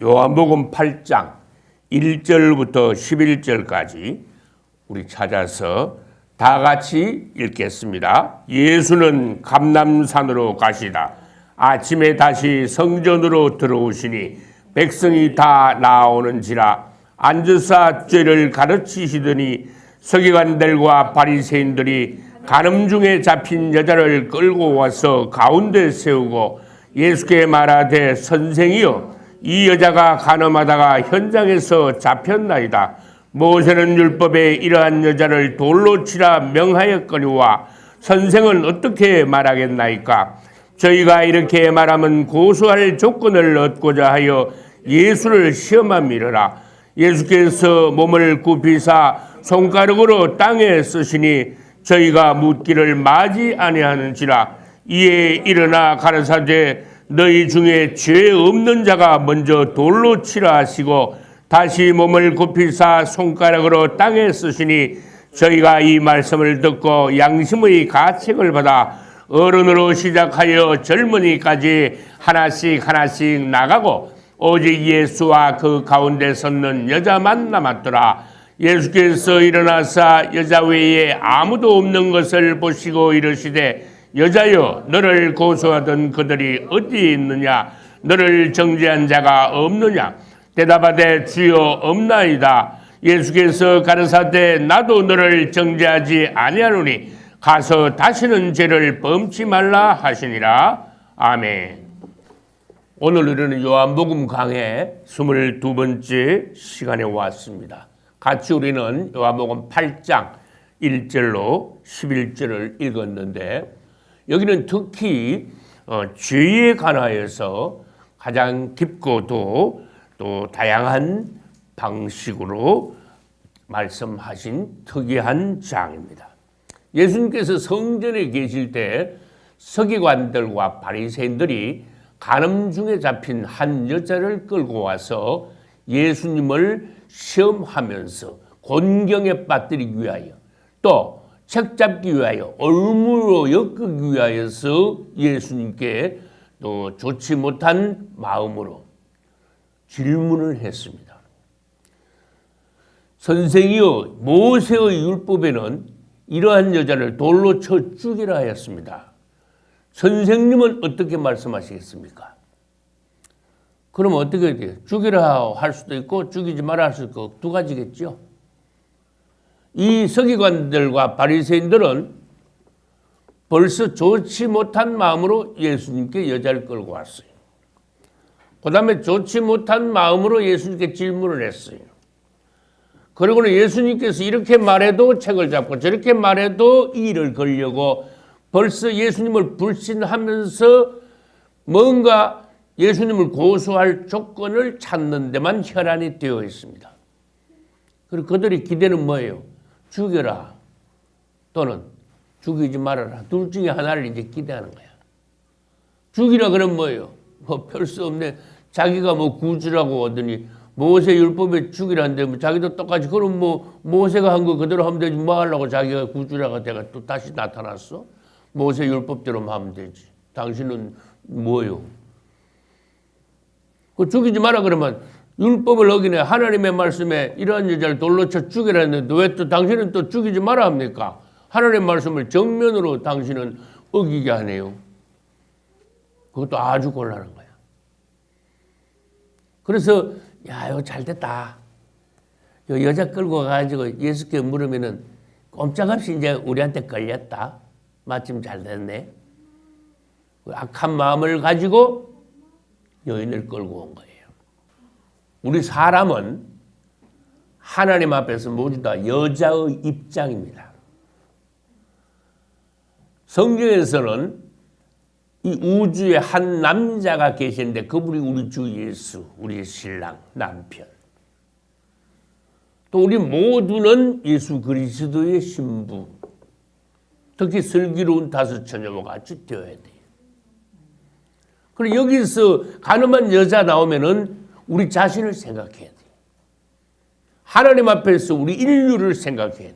요한복음 8장 1절부터 11절까지 우리 찾아서 다 같이 읽겠습니다. 예수는 감람산으로 가시다. 아침에 다시 성전으로 들어오시니 백성이 다 나오는지라 앉으사 죄를 가르치시더니 서기관들과 바리새인들이 간음 중에 잡힌 여자를 끌고 와서 가운데 세우고 예수께 말하되 선생이여 이 여자가 간음하다가 현장에서 잡혔나이다. 모세는 율법에 이러한 여자를 돌로 치라 명하였거니와 선생은 어떻게 말하겠나이까? 저희가 이렇게 말하면 고소할 조건을 얻고자 하여 예수를 시험함이러라. 예수께서 몸을 굽히사 손가락으로 땅에 쓰시니 저희가 묻기를 마지 아니하는지라. 이에 일어나 가라사대 너희 중에 죄 없는 자가 먼저 돌로 치라 하시고 다시 몸을 굽히사 손가락으로 땅에 쓰시니 저희가 이 말씀을 듣고 양심의 가책을 받아 어른으로 시작하여 젊은이까지 하나씩 나가고 오직 예수와 그 가운데 섰는 여자만 남았더라. 예수께서 일어나사 여자 외에 아무도 없는 것을 보시고 이르시되 여자여 너를 고소하던 그들이 어디 있느냐? 너를 정죄한 자가 없느냐? 대답하되 주여 없나이다. 예수께서 가르사대 나도 너를 정죄하지 아니하노니 가서 다시는 죄를 범치 말라 하시니라. 아멘. 오늘 우리는 요한복음 강해 22번째 시간에 왔습니다. 같이 우리는 요한복음 8장 1절로 11절을 읽었는데 여기는 특히 죄에 관하여서 가장 깊고도 또 다양한 방식으로 말씀하신 특이한 장입니다. 예수님께서 성전에 계실 때 서기관들과 바리새인들이 간음 중에 잡힌 한 여자를 끌고 와서 예수님을 시험하면서 곤경에 빠뜨리기 위하여 또 책 잡기 위하여 얼무로 엮기 위하여서 예수님께 또 좋지 못한 마음으로 질문을 했습니다. 선생이여 모세의 율법에는 이러한 여자를 돌로 쳐 죽이라 하였습니다. 선생님은 어떻게 말씀하시겠습니까? 그럼 어떻게 돼요? 죽이라 할 수도 있고 죽이지 말아 할 수도 있고 두 가지겠죠. 이 서기관들과 바리새인들은 벌써 좋지 못한 마음으로 예수님께 여자를 끌고 왔어요. 그 다음에 좋지 못한 마음으로 예수님께 질문을 했어요. 그리고는 예수님께서 이렇게 말해도 책을 잡고 저렇게 말해도 일을 걸려고 벌써 예수님을 불신하면서 뭔가 예수님을 고소할 조건을 찾는 데만 혈안이 되어 있습니다. 그리고 그들의 기대는 뭐예요? 죽여라 또는 죽이지 말아라. 둘 중에 하나를 이제 기대하는 거야. 죽이라 그러면 뭐예요? 뭐 별 수 없네. 자기가 뭐 구주라고 하더니 모세 율법에 죽이라는데 뭐 자기도 똑같이 그럼 뭐 모세가 한 거 그대로 하면 되지 뭐 하려고 자기가 구주라고 내가 또 다시 나타났어? 모세 율법대로만 하면 되지. 당신은 뭐예요? 그 죽이지 마라 그러면 율법을 어기네. 하나님의 말씀에 이러한 여자를 돌로 쳐 죽이라 했는데 왜 또 당신은 또 죽이지 마라 합니까? 하나님의 말씀을 정면으로 당신은 어기게 하네요. 그것도 아주 곤란한 거야. 그래서 야 이거 잘 됐다. 이 여자 끌고 가가지고 예수께 물으면은 꼼짝없이 이제 우리한테 걸렸다. 마침 잘 됐네. 악한 마음을 가지고 여인을 끌고 온 거예요. 우리 사람은 하나님 앞에서 모두 다 여자의 입장입니다. 성경에서는 이 우주에 한 남자가 계시는데 그분이 우리 주 예수, 우리의 신랑, 남편. 또 우리 모두는 예수 그리스도의 신부. 특히 슬기로운 다섯 처녀와 같이 되어야 돼요. 그리고 여기서 간음한 여자 나오면은 우리 자신을 생각해야 돼요. 하나님 앞에서 우리 인류를 생각해야 돼요.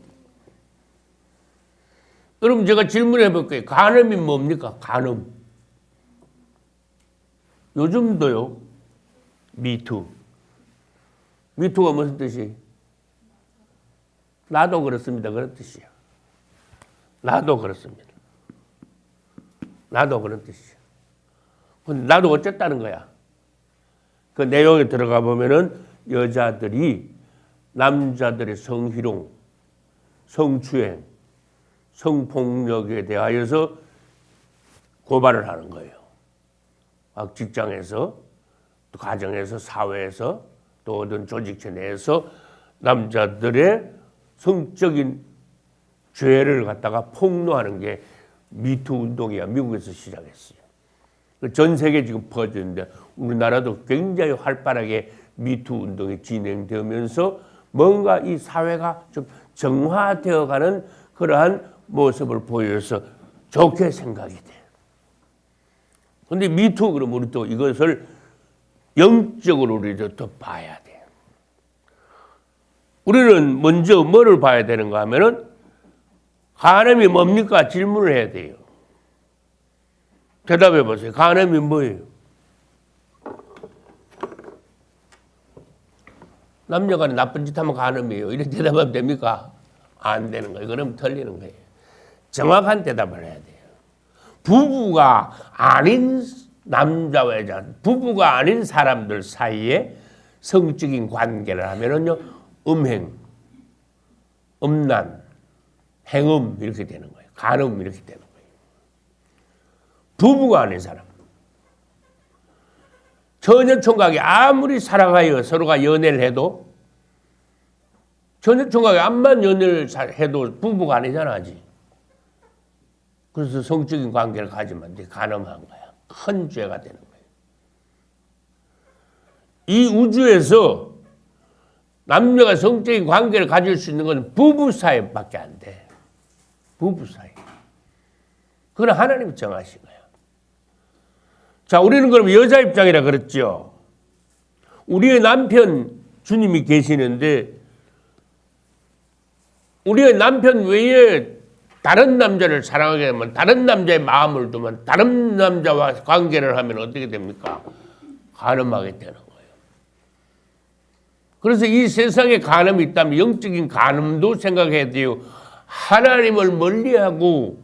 여러분 제가 질문해 볼게요. 간음이 뭡니까? 간음. 요즘도요. 미투. 미투가 무슨 뜻이? 나도 그렇습니다. 그런 뜻이야. 나도 그렇습니다. 나도 그런 뜻이야. 근데 나도 어쨌다는 거야. 그 내용에 들어가 보면은 여자들이 남자들의 성희롱, 성추행, 성폭력에 대하여서 고발을 하는 거예요. 막 직장에서, 또 가정에서, 사회에서, 또 어떤 조직체 내에서 남자들의 성적인 죄를 갖다가 폭로하는 게 미투 운동이야. 미국에서 시작했어요. 전 세계에 지금 퍼지는데 우리나라도 굉장히 활발하게 미투 운동이 진행되면서 뭔가 이 사회가 좀 정화되어가는 그러한 모습을 보여서 좋게 생각이 돼. 그런데 미투 그러면 우리 또 이것을 영적으로 우리도 또 봐야 돼. 우리는 먼저 뭐를 봐야 되는가 하면은 간음이 뭡니까? 질문을 해야 돼요. 대답해 보세요. 간음이 뭐예요? 남녀간에 나쁜 짓 하면 간음이에요. 이렇게 대답하면 됩니까? 안 되는 거예요. 그러면 틀리는 거예요. 정확한 대답을 해야 돼요. 부부가 아닌 남자와 여자, 부부가 아닌 사람들 사이에 성적인 관계를 하면은요, 음행, 음란, 행음 이렇게 되는 거예요. 간음 이렇게 되는 거예요. 부부가 아닌 사람. 처녀총각이 아무리 사랑하여 서로가 연애를 해도 처녀총각이 암만 연애를 해도 부부가 아니잖아 아직. 그래서 성적인 관계를 가지면 돼. 간음한 거야. 큰 죄가 되는 거예요. 이 우주에서 남녀가 성적인 관계를 가질 수 있는 건 부부 사이밖에 안 돼. 부부 사이. 그건 하나님이 정하신 거야. 자, 우리는 그럼 여자 입장이라 그랬죠. 우리의 남편 주님이 계시는데 우리의 남편 외에 다른 남자를 사랑하게 되면 다른 남자의 마음을 두면 다른 남자와 관계를 하면 어떻게 됩니까? 간음하게 되는 거예요. 그래서 이 세상에 간음이 있다면 영적인 간음도 생각해야 돼요. 하나님을 멀리하고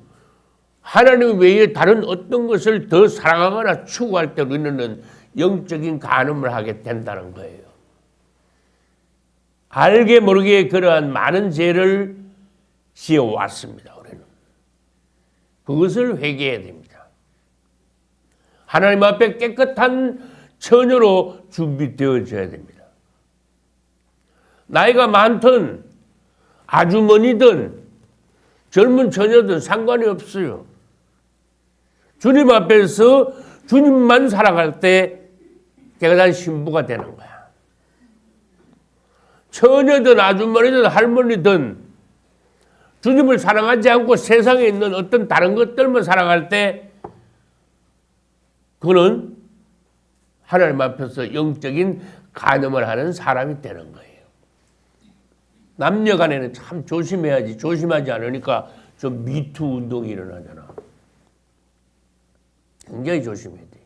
하나님 외에 다른 어떤 것을 더 사랑하거나 추구할 때 우리는 영적인 간음을 하게 된다는 거예요. 알게 모르게 그러한 많은 죄를 지어왔습니다. 우리는. 그것을 회개해야 됩니다. 하나님 앞에 깨끗한 처녀로 준비되어져야 됩니다. 나이가 많든 아주머니든 젊은 처녀든 상관이 없어요. 주님 앞에서 주님만 살아갈 때 깨끗한 신부가 되는 거야. 처녀든 아주머니든 할머니든 주님을 사랑하지 않고 세상에 있는 어떤 다른 것들만 살아갈 때 그는 하나님 앞에서 영적인 간음을 하는 사람이 되는 거예요. 남녀 간에는 참 조심해야지. 조심하지 않으니까 좀 미투 운동이 일어나잖아. 굉장히 조심해야 돼요.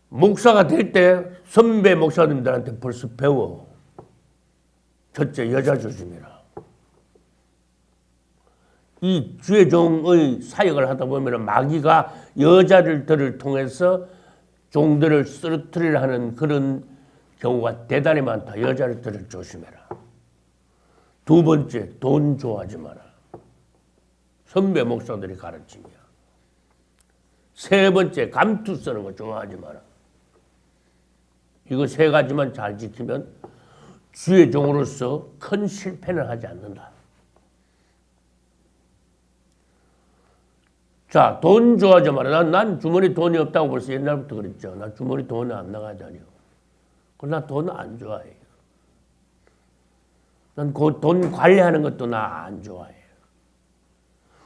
목사가 될 때 선배 목사님들한테 벌써 배워. 첫째, 여자 조심해라. 이 주의 종의 사역을 하다 보면 마귀가 여자들을 통해서 종들을 쓰러뜨리려 하는 그런 경우가 대단히 많다. 여자들을 조심해라. 두 번째, 돈 좋아하지 마라. 선배 목사들이 가르침이야. 세 번째, 감투 쓰는 거 좋아하지 마라. 이거 세 가지만 잘 지키면 주의 종으로서 큰 실패는 하지 않는다. 자, 돈 좋아하지 마라. 난 주머니 돈이 없다고 벌써 옛날부터 그랬죠. 나 주머니 돈이 안 나가잖아요. 나 돈 안 좋아해요. 난 그 돈 관리하는 것도 나 안 좋아해요.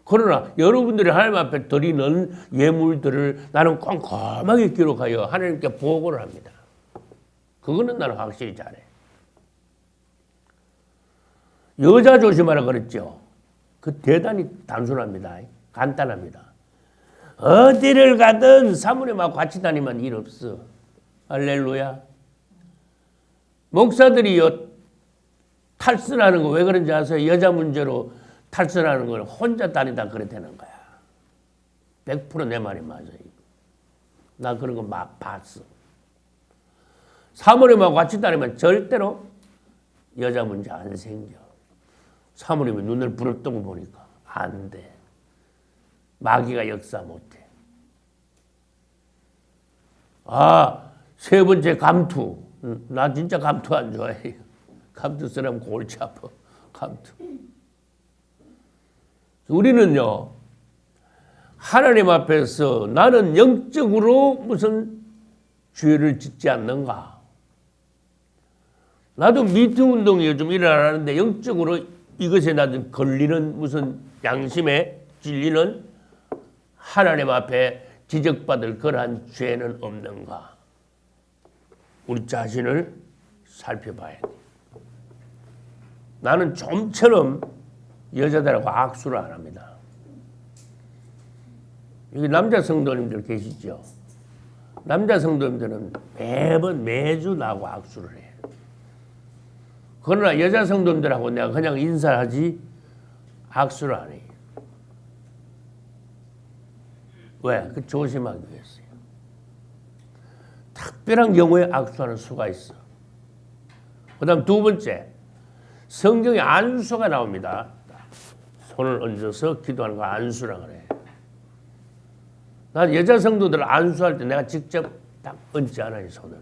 그러나 여러분들이 하나님 앞에 드리는 예물들을 나는 꼼꼼하게 기록하여 하나님께 보고를 합니다. 그거는 나는 확실히 잘해. 여자 조심하라 그랬죠. 그 대단히 단순합니다. 간단합니다. 어디를 가든 사모님하고 같이 다니면 일 없어. 할렐루야. 목사들이요 탈선하는 거 왜 그런지 아세요? 여자 문제로 탈선하는 걸 혼자 다니다 그래 되는 거야. 100% 내 말이 맞아요. 나 그런 거 막 봤어. 사모님하고 같이 다니면 절대로 여자 문제 안 생겨. 사모님이 눈을 부릅뜨고 보니까 안 돼. 마귀가 역사 못해. 세 번째 감투. 나 진짜 감투 안 좋아해요. 감투 쓰려면 골치 아파. 감투. 우리는요, 하나님 앞에서 나는 영적으로 무슨 죄를 짓지 않는가? 나도 미투 운동이 요즘 일어나는데 영적으로 이것에 나도 걸리는 무슨 양심에 질리는 하나님 앞에 지적받을 그러한 죄는 없는가? 우리 자신을 살펴봐야 돼. 나는 좀처럼 여자들하고 악수를 안 합니다. 여기 남자 성도님들 계시죠? 남자 성도님들은 매주 나하고 악수를 해. 그러나 여자 성도님들하고 내가 그냥 인사하지 악수를 안 해. 왜? 그 조심하기 위해서요. 특별한 경우에 악수하는 수가 있어. 그 다음 두 번째, 성경에 안수가 나옵니다. 손을 얹어서 기도하는 거 안수라 그래. 난 여자 성도들 안수할 때 내가 직접 딱 얹지 않아요, 손을.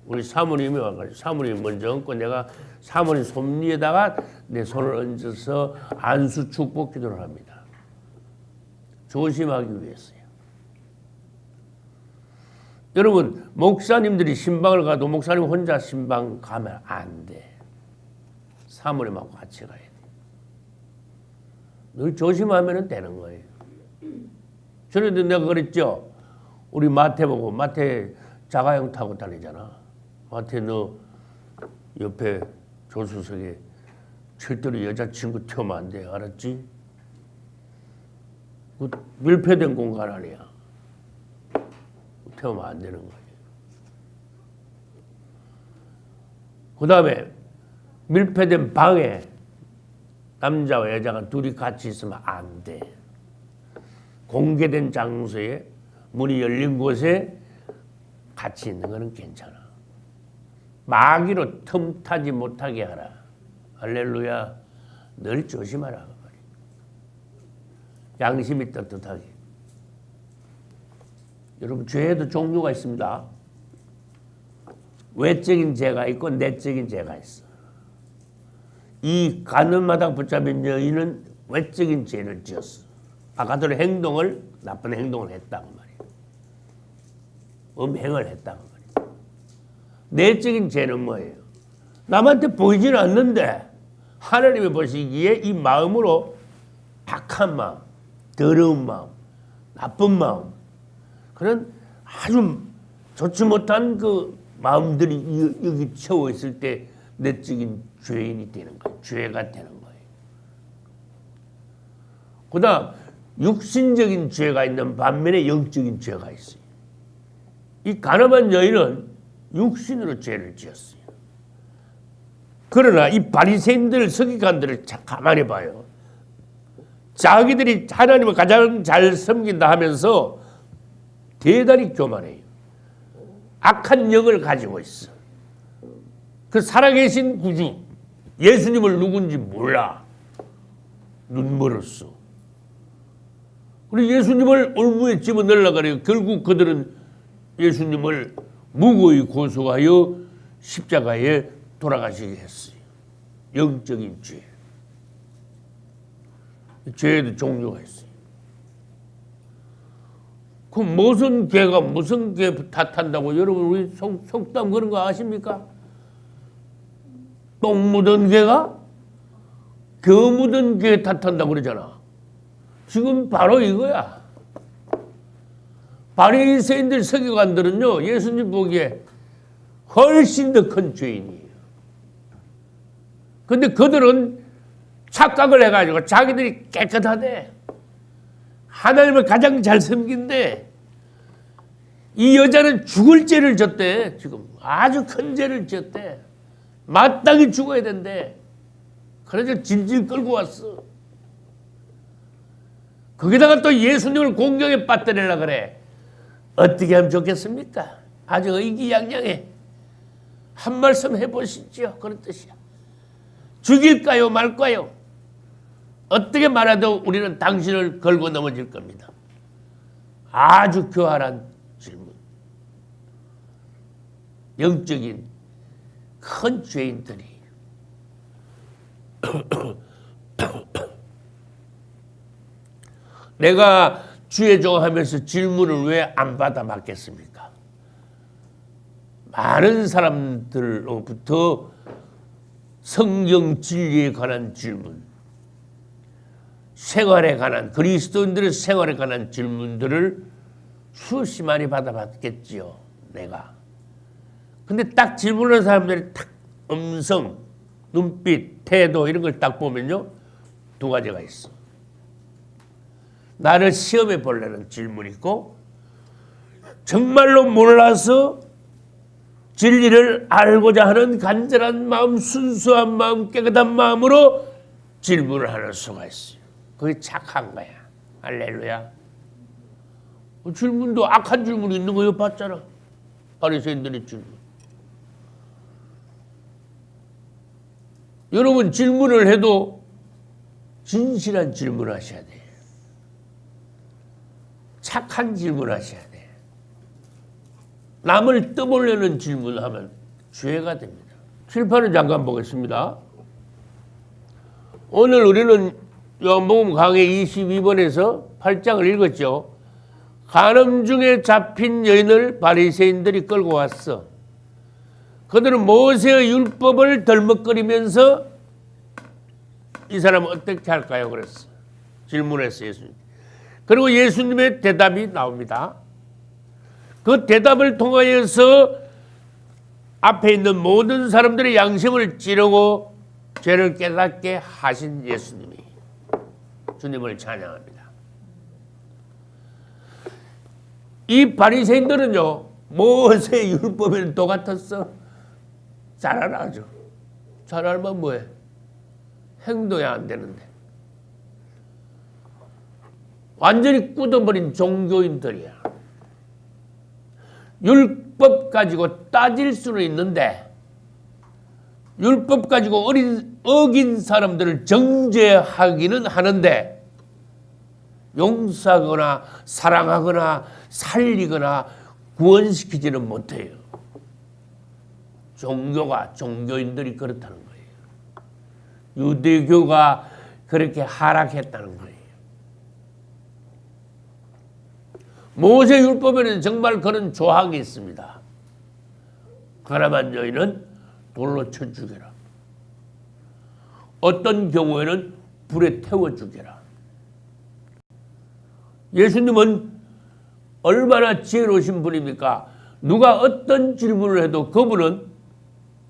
우리 사모님이 와가지고 사모님이 먼저 얹고 내가 사모님 손 위에다가 내 손을 얹어서 안수 축복 기도를 합니다. 조심하기 위해서요. 여러분, 목사님들이 신방을 가도 목사님 혼자 신방 가면 안 돼. 사모님하고 같이 가야 돼. 늘 조심하면 되는 거예요. 전에도 내가 그랬죠. 우리 마태 보고 마태 자가용 타고 다니잖아. 마태 너 옆에 조수석에 절대로 여자친구 태우면 안 돼. 알았지? 그 밀폐된 공간 아니야. 태우면 안 되는 거예요. 그 다음에 밀폐된 방에 남자와 여자가 둘이 같이 있으면 안 돼. 공개된 장소에 문이 열린 곳에 같이 있는 거는 괜찮아. 마귀로 틈타지 못하게 하라. 할렐루야. 늘 조심하라. 양심이 떳떳하게. 여러분, 죄에도 종류가 있습니다. 외적인 죄가 있고 내적인 죄가 있어. 이 가늠마당 붙잡힌 여인은 외적인 죄를 지었어. 아까도 행동을 나쁜 행동을 했다고 말이에요. 음행을 했다고 말이에요. 내적인 죄는 뭐예요? 남한테 보이지는 않는데 하나님이 보시기에 이 마음으로 악한 마음, 더러운 마음, 나쁜 마음, 그런 아주 좋지 못한 그 마음들이 여기 채워 있을 때 내적인 죄인이 되는 거예요. 죄가 되는 거예요. 그 다음 육신적인 죄가 있는 반면에 영적인 죄가 있어요. 이 가늠한 여인은 육신으로 죄를 지었어요. 그러나 이 바리새인들, 서기관들을 가만히 봐요. 자기들이 하나님을 가장 잘 섬긴다 하면서 대단히 교만해요. 악한 영을 가지고 있어. 그 살아계신 구주 예수님을 누군지 몰라. 눈 멀었어. 그리고 예수님을 올무에 집어넣으려고 그래요. 결국 그들은 예수님을 무고히 고소하여 십자가에 돌아가시게 했어요. 영적인 죄. 죄에도 종류가 있어요. 그 무슨 죄가 무슨 죄 탓한다고 여러분 우리 속담 그런 거 아십니까? 똥 묻은 개가 겨 묻은 개 탓한다고 그러잖아. 지금 바로 이거야. 바리새인들 서기관들은요 예수님 보기에 훨씬 더 큰 죄인이에요. 근데 그들은 착각을 해가지고 자기들이 깨끗하대. 하나님을 가장 잘 섬긴데 이 여자는 죽을 죄를 졌대. 지금 아주 큰 죄를 지었대. 마땅히 죽어야 된대. 그래서 질질 끌고 왔어. 거기다가 또 예수님을 공경에 빠뜨리려고 그래. 어떻게 하면 좋겠습니까? 아주 의기양양해. 한 말씀 해보시죠. 그런 뜻이야. 죽일까요 말까요? 어떻게 말해도 우리는 당신을 걸고 넘어질 겁니다. 아주 교활한 질문. 영적인 큰 죄인들이 내가 주의 종 하면서 질문을 왜 안 받아 맞겠습니까? 많은 사람들로부터 성경 진리에 관한 질문, 생활에 관한, 그리스도인들의 생활에 관한 질문들을 수없이 많이 받아봤겠지요, 내가. 근데 딱 질문하는 사람들이 딱 음성, 눈빛, 태도 이런 걸 딱 보면요, 두 가지가 있어. 나를 시험해 보려는 질문이 있고, 정말로 몰라서 진리를 알고자 하는 간절한 마음, 순수한 마음, 깨끗한 마음으로 질문을 하는 수가 있어요. 그게 착한 거야. 할렐루야. 질문도 악한 질문이 있는 거요 봤잖아. 바리새인들의 질문. 여러분 질문을 해도 진실한 질문을 하셔야 돼요. 착한 질문을 하셔야 돼요. 남을 떠보려는 질문하면 죄가 됩니다. 7, 8을 잠깐 보겠습니다. 오늘 우리는 요한복음 강해 22번에서 8장을 읽었죠. 간음 중에 잡힌 여인을 바리새인들이 끌고 왔어. 그들은 모세의 율법을 덜먹거리면서 이 사람은 어떻게 할까요? 그랬어. 질문했어요, 예수님. 그리고 예수님의 대답이 나옵니다. 그 대답을 통하여서 앞에 있는 모든 사람들의 양심을 찌르고 죄를 깨닫게 하신 예수님이, 주님을 찬양합니다. 이 바리새인들은요, 모세의 율법에는 똑같았어. 잘 알아죠. 잘 알면 뭐해? 행동이 안 되는데. 완전히 굳어버린 종교인들이야. 율법 가지고 따질 수는 있는데 율법 가지고 어긴 사람들을 정죄하기는 하는데 용서하거나 사랑하거나 살리거나 구원시키지는 못해요. 종교인들이 그렇다는 거예요. 유대교가 그렇게 하락했다는 거예요. 모세 율법에는 정말 그런 조항이 있습니다. 가늠한 여인은 돌로 쳐 죽여라. 어떤 경우에는 불에 태워 죽여라. 예수님은 얼마나 지혜로우신 분입니까? 누가 어떤 질문을 해도 그분은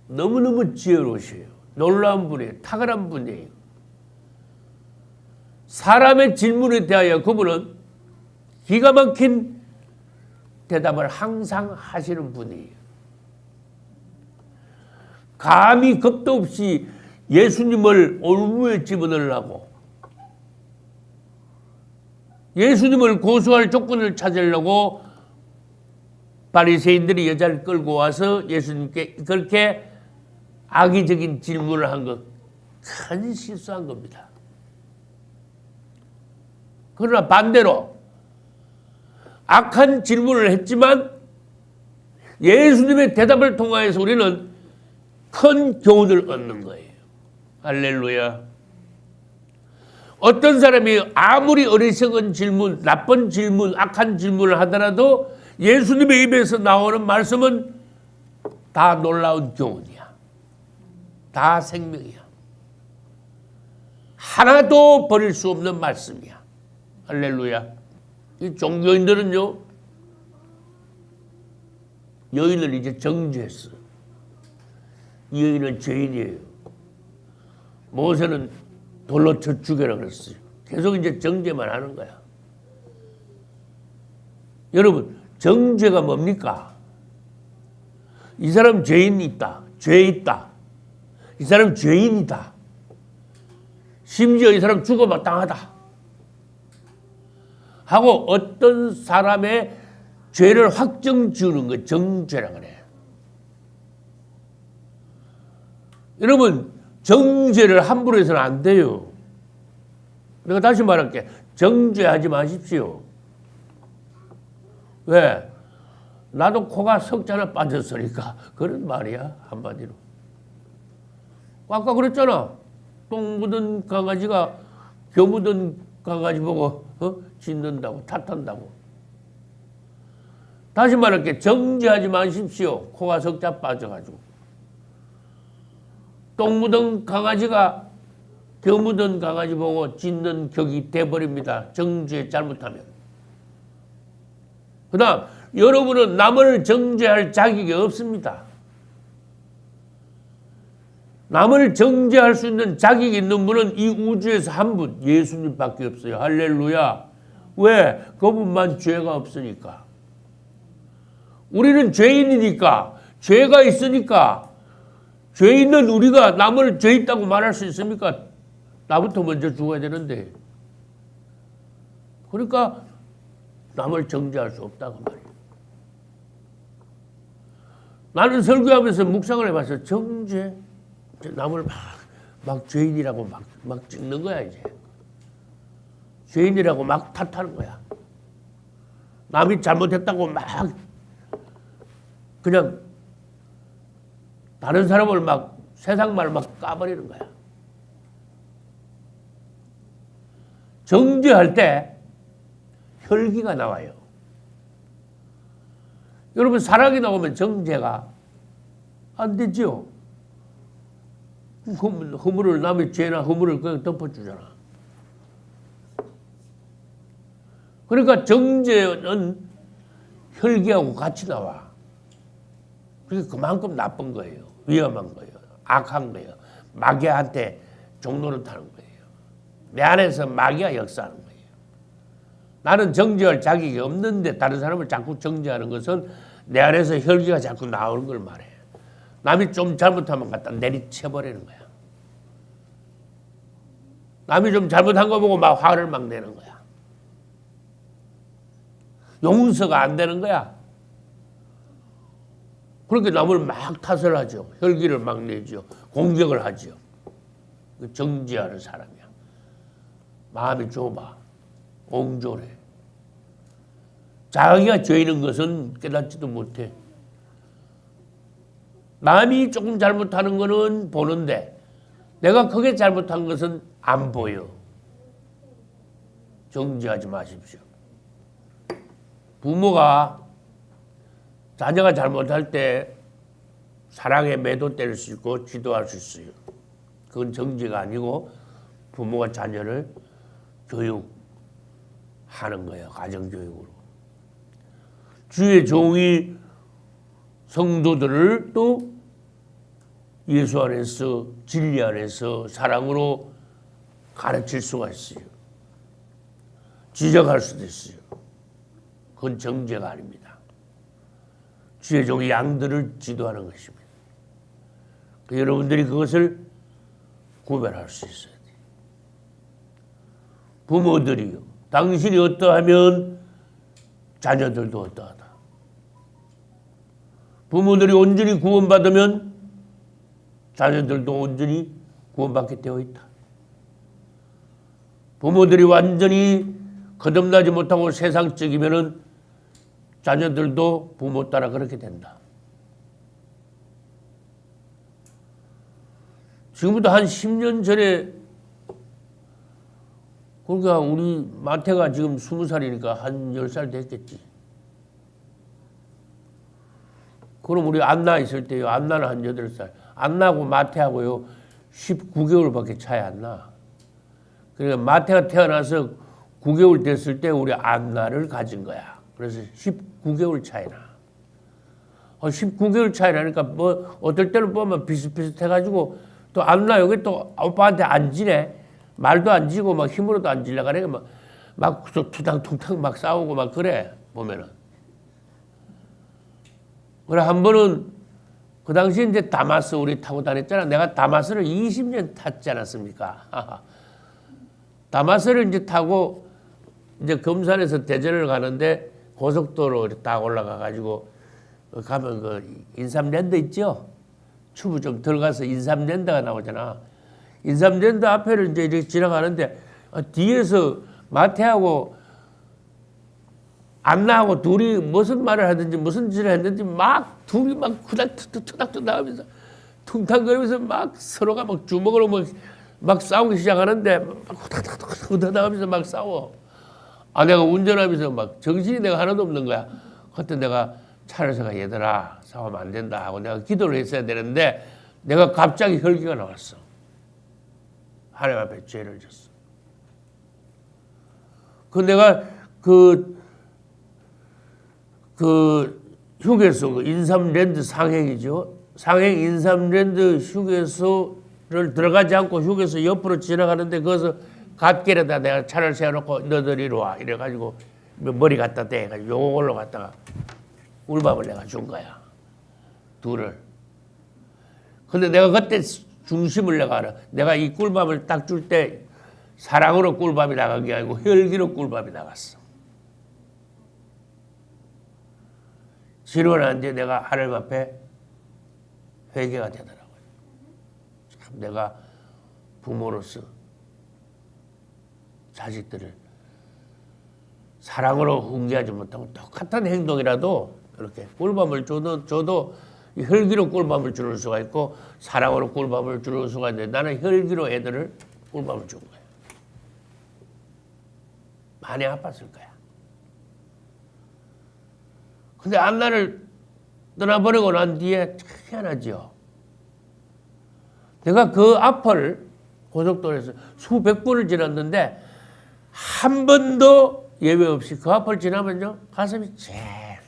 너무너무 지혜로우셔요. 놀라운 분이에요. 탁월한 분이에요. 사람의 질문에 대하여 그분은 기가 막힌 대답을 항상 하시는 분이에요. 감히 겁도 없이 예수님을 올무에 집어넣으려고, 예수님을 고소할 조건을 찾으려고 바리새인들이 여자를 끌고 와서 예수님께 그렇게 악의적인 질문을 한 것, 큰 실수한 겁니다. 그러나 반대로 악한 질문을 했지만 예수님의 대답을 통하여서 우리는 큰 교훈을 얻는 거예요. 할렐루야. 어떤 사람이 아무리 어리석은 질문, 나쁜 질문, 악한 질문을 하더라도 예수님의 입에서 나오는 말씀은 다 놀라운 교훈이야. 다 생명이야. 하나도 버릴 수 없는 말씀이야. 할렐루야. 이 종교인들은요, 여인을 이제 정죄했어. 이 여인은 죄인이에요. 모세는 돌로 쳐 죽여라 그랬어요. 계속 이제 정죄만 하는 거야. 여러분, 정죄가 뭡니까? 이 사람 죄인 있다. 죄 있다. 이 사람 죄인이다. 심지어 이 사람 죽어마땅하다. 하고 어떤 사람의 죄를 확정 지우는 거 정죄라고 그래. 여러분, 정죄를 함부로 해서는 안 돼요. 내가 다시 말할게. 정죄하지 마십시오. 왜? 나도 코가 석자나 빠졌으니까. 그런 말이야, 한마디로. 아까 그랬잖아. 똥 묻은 강아지가 겨 묻은 강아지 보고 짖는다고, 탓한다고. 다시 말할게. 정죄하지 마십시오. 코가 석자 빠져가지고. 똥 묻은 강아지가 겨 묻은 강아지 보고 짖는 격이 돼버립니다. 정죄 잘못하면. 그 다음, 여러분은 남을 정죄할 자격이 없습니다. 남을 정죄할 수 있는 자격이 있는 분은 이 우주에서 한 분, 예수님밖에 없어요. 할렐루야. 왜? 그분만 죄가 없으니까. 우리는 죄인이니까, 죄가 있으니까, 죄 있는 우리가 남을 죄 있다고 말할 수 있습니까? 나부터 먼저 죽어야 되는데. 그러니까 남을 정죄할 수 없다고 말이에요. 나는 설교하면서 묵상을 해봤어. 정죄. 남을 막 죄인이라고 막 찍는 거야, 이제. 죄인이라고 막 탓하는 거야. 남이 잘못했다고 막 그냥 다른 사람을 막 세상 말을 막 까버리는 거야. 정죄할 때 혈기가 나와요. 여러분, 사랑이 나오면 정죄가 안 되죠. 허물을, 남의 죄나 허물을 그냥 덮어주잖아. 그러니까 정죄는 혈기하고 같이 나와. 그게 그만큼 나쁜 거예요. 위험한 거예요. 악한 거예요. 마귀한테 종노릇하는 거예요. 내 안에서 마귀가 역사하는 거예요. 나는 정죄할 자격이 없는데 다른 사람을 자꾸 정죄하는 것은 내 안에서 혈기가 자꾸 나오는 걸 말해. 남이 좀 잘못하면 갖다 내리쳐버리는 거야. 남이 좀 잘못한 거 보고 막 화를 막 내는 거야. 용서가 안 되는 거야. 그렇게 남을 막 탓을 하죠. 혈기를 막 내죠. 공격을 하죠. 정죄하는 사람이야. 마음이 좁아. 옹졸해. 자기가 죄인인 것은 깨닫지도 못해. 남이 조금 잘못하는 거는 보는데 내가 크게 잘못한 것은 안 보여. 정죄하지 마십시오. 부모가 자녀가 잘못할 때 사랑에 매도될 수 있고 지도할 수 있어요. 그건 정죄가 아니고 부모가 자녀를 교육하는 거예요. 가정교육으로. 주의 종이 성도들을 또 예수 안에서, 진리 안에서 사랑으로 가르칠 수가 있어요. 지적할 수도 있어요. 그건 정죄가 아닙니다. 주의 종이 양들을 지도하는 것입니다. 여러분들이 그것을 구별할 수 있어야 돼요. 부모들이요. 당신이 어떠하면 자녀들도 어떠하다. 부모들이 온전히 구원받으면 자녀들도 온전히 구원받게 되어 있다. 부모들이 완전히 거듭나지 못하고 세상적이면은 자녀들도 부모 따라 그렇게 된다. 지금부터 한 10년 전에, 그러니까 우리 마태가 지금 20살이니까 한 10살 됐겠지. 그럼 우리 안나 있을 때요. 안나는 한 8살. 안나하고 마태하고요. 19개월밖에 차이 안 나. 그러니까 마태가 태어나서 9개월 됐을 때 우리 안나를 가진 거야. 그래서 19개월 차이 나. 19개월 차이 나니까 뭐 어떨 때는 보면 비슷비슷해가지고 또 안나 여기 또 오빠한테 안 지네. 말도 안 지고 막 힘으로도 안 지려고 하니까 막 투당투당 막 싸우고 막 그래 보면은. 그래 한 번은 그 당시 이제 다마스 우리 타고 다녔잖아. 내가 다마스를 20년 탔지 않았습니까? 다마스를 이제 타고 이제 금산에서 대전을 가는데 고속도로 딱 올라가 가지고 가면 그 인삼랜드 있죠? 추부 좀 들어가서 인삼랜드가 나오잖아. 인삼랜드 앞에를 이제 이렇게 지나가는데 뒤에서 마태하고 안나하고 둘이 무슨 말을 하든지 무슨 짓을 했는지 막 둘이 막 투닥투닥 나오면서 퉁탕거리면서 막 서로가 막 주먹으로 막 싸우기 시작하는데 막 후다닥하면서 막 싸워. 내가 운전하면서 막 정신이 내가 하나도 없는 거야. 그때 내가 차를 서가 얘들아 싸우면 안 된다 하고 내가 기도를 했어야 되는데 내가 갑자기 혈기가 나왔어. 하나님 앞에 죄를 졌어. 내가 그 휴게소, 인삼랜드 상행이죠. 상행 인삼랜드 휴게소를 들어가지 않고 휴게소 옆으로 지나가는데 거기서 갓길에다 내가 차를 세워놓고 너들 이리 와. 이래가지고 머리 갖다 대가지고 요걸로 갖다가 꿀밥을 내가 준 거야. 둘을. 근데 내가 그때 중심을 내가 알아. 내가 이 꿀밥을 딱 줄 때 사랑으로 꿀밥이 나간 게 아니고 혈기로 꿀밥이 나갔어. 지르고 난 뒤에 내가 하나님 앞에 회개가 되더라고요. 참 내가 부모로서 자식들을 사랑으로 훈계하지 못하고 똑같은 행동이라도 이렇게 꿀밥을 줘도 혈기로 꿀밥을 주는 수가 있고 사랑으로 꿀밥을 주는 수가 있는데 나는 혈기로 애들을 꿀밥을 준 거야. 많이 아팠을 거야. 근데 안나를 떠나버리고 난 뒤에 참 희한하지요. 내가 그 앞을 고속도로에서 수백 번을 지났는데 한 번도 예외 없이 그 앞을 지나면요 가슴이 제일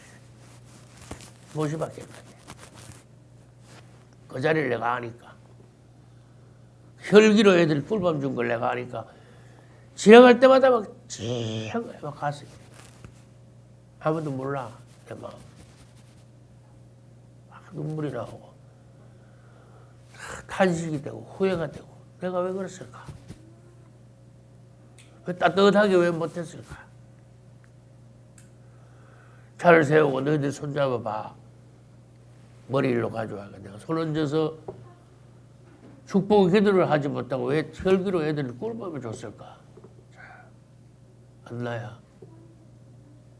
못이 박혔거든요. 그 자리를 내가 아니까 혈기로 애들 꿀밤 준 걸 내가 아니까 지나갈 때마다 막 찌한 거야. 막 가슴이 아무도 몰라. 내 마음 막 눈물이 나오고 탄식이 되고 후회가 되고 내가 왜 그랬을까? 왜 따뜻하게 왜 못했을까? 차를 세우고 너희들 손잡아봐. 머리 일로 가져와. 내가 손 얹어서 축복 기도를 하지 못하고 왜 혈기로 애들을 꿀밤을 줬을까? 안나야,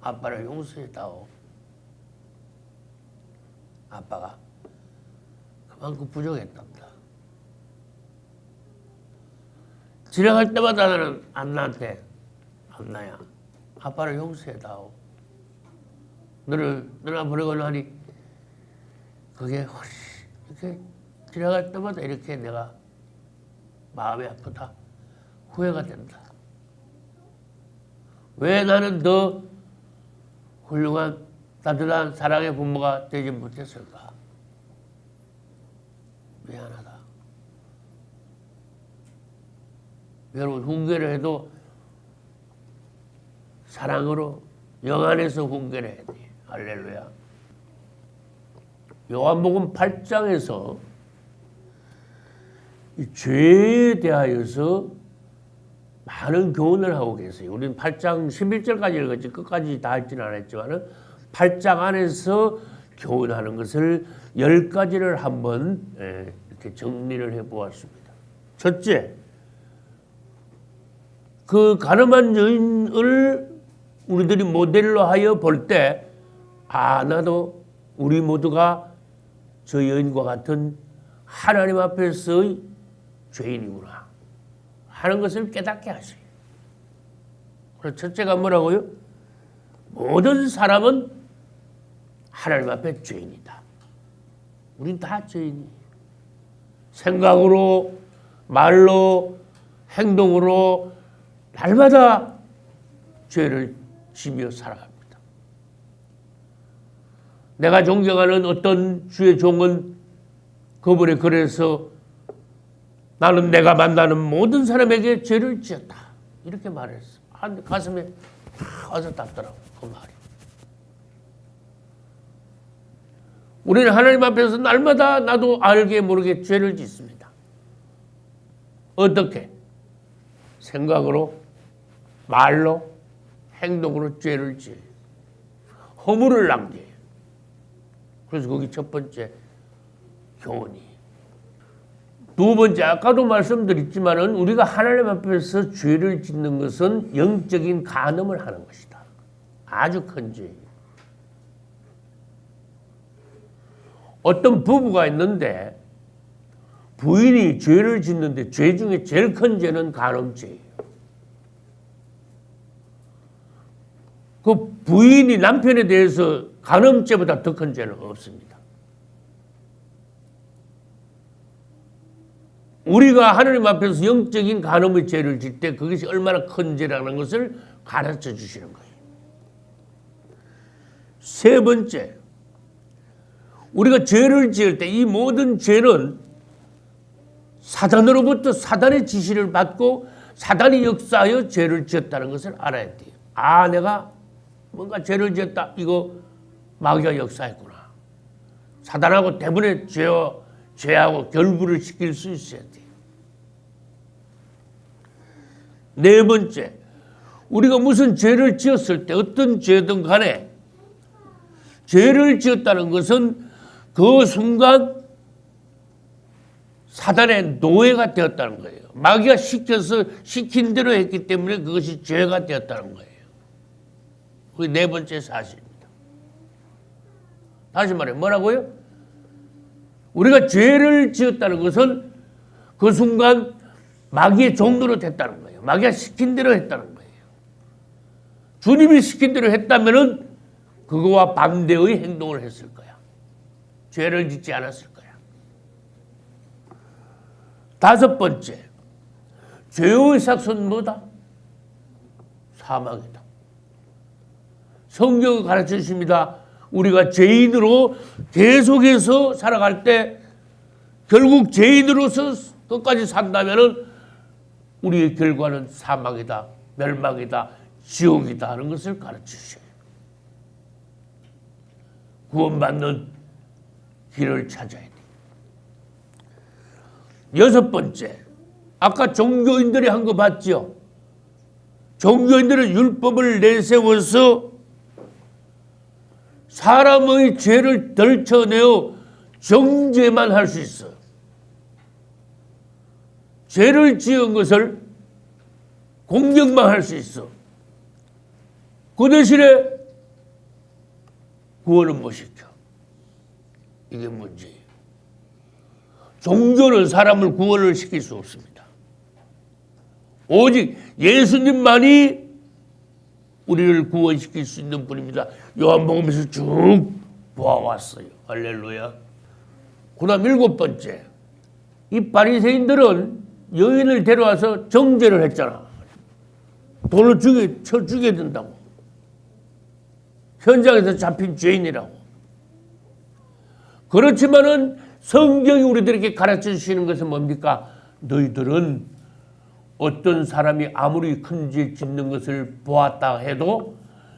아빠를 용서해다오. 아빠가 그만큼 부족했답니다. 지나갈 때마다 나는 안나한테 안나야, 아빠를 용서해다오. 너나 버리고 나니 그게 훨씬 이렇게 지나갈 때마다 이렇게 내가 마음이 아프다. 후회가 된다. 왜 나는 더 훌륭한 따뜻한 사랑의 부모가 되지 못했을까? 미안하다. 여러분 훈계를 해도 사랑으로 영 안에서 훈계를 해야 돼. 할렐루야. 요한복음 8장에서 이 죄에 대하여서 많은 교훈을 하고 계세요. 우리는 8장 11절까지 읽었지 끝까지 다 읽지는 않았지만 8장 안에서 교훈하는 것을 10가지를 한번 이렇게 정리를 해보았습니다. 첫째, 그 가늠한 여인을 우리들이 모델로 하여 볼 때 나도 우리 모두가 저 여인과 같은 하나님 앞에서의 죄인이구나 하는 것을 깨닫게 하세요. 그래서 첫째가 뭐라고요? 모든 사람은 하나님 앞에 죄인이다. 우린 다 죄인이에요. 생각으로, 말로, 행동으로 날마다 죄를 지며 살아갑니다. 내가 존경하는 어떤 주의 종은 그분의 글에서 나는 내가 만나는 모든 사람에게 죄를 지었다. 이렇게 말했어. 가슴에 탁 와서 닿더라고 그 말이. 우리는 하나님 앞에서 날마다 나도 알게 모르게 죄를 짓습니다. 어떻게? 생각으로, 말로, 행동으로 죄를 지어요. 허물을 남겨요. 그래서 거기 첫 번째 교훈이. 두 번째, 아까도 말씀드렸지만은 우리가 하나님 앞에서 죄를 짓는 것은 영적인 간음을 하는 것이다. 아주 큰 죄예요. 어떤 부부가 있는데 부인이 죄를 짓는데 죄 중에 제일 큰 죄는 간음죄예요. 그 부인이 남편에 대해서 간음죄보다 더 큰 죄는 없습니다. 우리가 하나님 앞에서 영적인 간음의 죄를 질 때 그것이 얼마나 큰 죄라는 것을 가르쳐 주시는 거예요. 세 번째, 우리가 죄를 지을 때 이 모든 죄는 사단으로부터 사단의 지시를 받고 사단이 역사하여 죄를 지었다는 것을 알아야 돼요. 아, 내가 뭔가 죄를 지었다. 이거 마귀가 역사했구나. 사단하고 때문에 죄하고 결부를 시킬 수 있어야 돼요. 네 번째, 우리가 무슨 죄를 지었을 때 어떤 죄든 간에 죄를 지었다는 것은 그 순간 사단의 노예가 되었다는 거예요. 마귀가 시킨 대로 했기 때문에 그것이 죄가 되었다는 거예요. 그게 네 번째 사실입니다. 다시 말해 뭐라고요? 우리가 죄를 지었다는 것은 그 순간 마귀의 종로로 됐다는 거예요. 마귀가 시킨 대로 했다는 거예요. 주님이 시킨 대로 했다면은 그거와 반대의 행동을 했을 거야. 죄를 짓지 않았을 거야. 다섯 번째, 죄의 삭은 뭐다? 사망이다. 성경이 가르쳐 주십니다. 우리가 죄인으로 계속해서 살아갈 때 결국 죄인으로서 끝까지 산다면은 우리의 결과는 사망이다, 멸망이다, 지옥이다 하는 것을 가르쳐 주셔요. 구원받는 길을 찾아야 돼. 여섯 번째, 아까 종교인들이 한 거 봤죠? 종교인들은 율법을 내세워서 사람의 죄를 덜쳐내어 정죄만 할 수 있어. 죄를 지은 것을 공격만 할 수 있어. 그 대신에 구원은 못 시켜. 이게 문제예요. 종교는 사람을 구원을 시킬 수 없습니다. 오직 예수님만이 우리를 구원시킬 수 있는 분입니다. 요한복음에서 쭉 보아왔어요. 할렐루야. 그다음 일곱 번째, 이 바리새인들은 여인을 데려와서 정죄를 했잖아. 돌로 쳐 죽여야 된다고. 현장에서 잡힌 죄인이라고. 그렇지만은 성경이 우리들에게 가르쳐 주시는 것은 뭡니까? 너희들은 어떤 사람이 아무리 큰 죄 짓는 것을 보았다 해도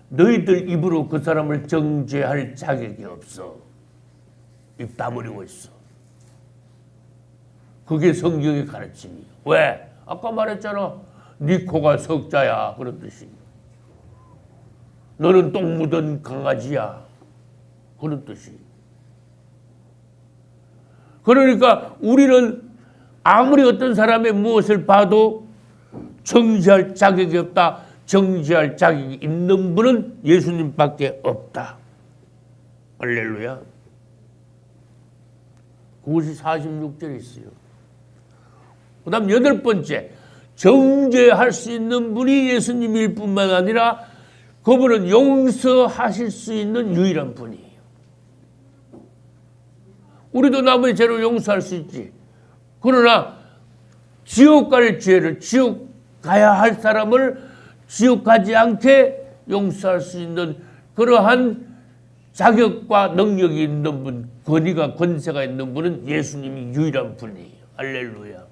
너희들 입으로 그 사람을 정죄할 자격이 없어. 입 다물고 있어. 그게 성경의 가르침이에요. 왜? 아까 말했잖아. 네 코가 석자야. 그런 뜻이. 너는 똥 묻은 강아지야. 그런 뜻이. 그러니까 우리는 아무리 어떤 사람의 무엇을 봐도 정죄할 자격이 없다. 정죄할 자격이 있는 분은 예수님밖에 없다. 할렐루야. 그것이 46절에 있어요. 그 다음 여덟 번째, 정죄할 수 있는 분이 예수님일 뿐만 아니라 그분은 용서하실 수 있는 유일한 분이에요. 우리도 남의 죄를 용서할 수 있지. 그러나 지옥 갈 죄를, 지옥 가야 할 사람을 지옥 가지 않게 용서할 수 있는 그러한 자격과 능력이 있는 분, 권위가 권세가 있는 분은 예수님이 유일한 분이에요. 할렐루야.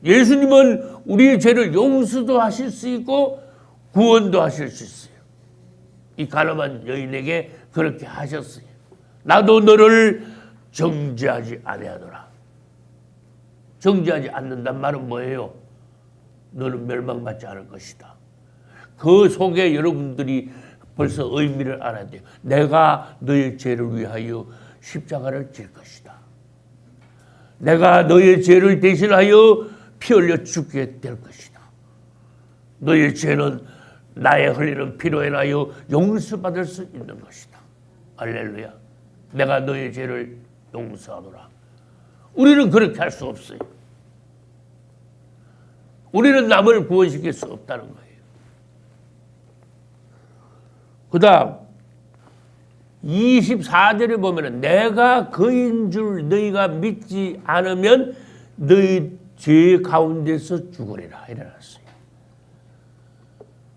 예수님은 우리의 죄를 용서도 하실 수 있고 구원도 하실 수 있어요. 이 가늠한 여인에게 그렇게 하셨어요. 나도 너를 정죄하지 아니하노라. 정죄하지 않는단 말은 뭐예요? 너는 멸망받지 않을 것이다. 그 속에 여러분들이 벌써 의미를 알아야 돼요. 내가 너의 죄를 위하여 십자가를 질 것이다. 내가 너의 죄를 대신하여 피 흘려 죽게 될 것이다. 너의 죄는 나의 흘리는 피로 인하여 용서받을 수 있는 것이다. 할렐루야. 내가 너의 죄를 용서하노라. 우리는 그렇게 할 수 없어요. 우리는 남을 구원시킬 수 없다는 거예요. 그 다음 24절에 보면 내가 그인 줄 너희가 믿지 않으면 너희 죄 가운데서 죽으리라 이래놨어요.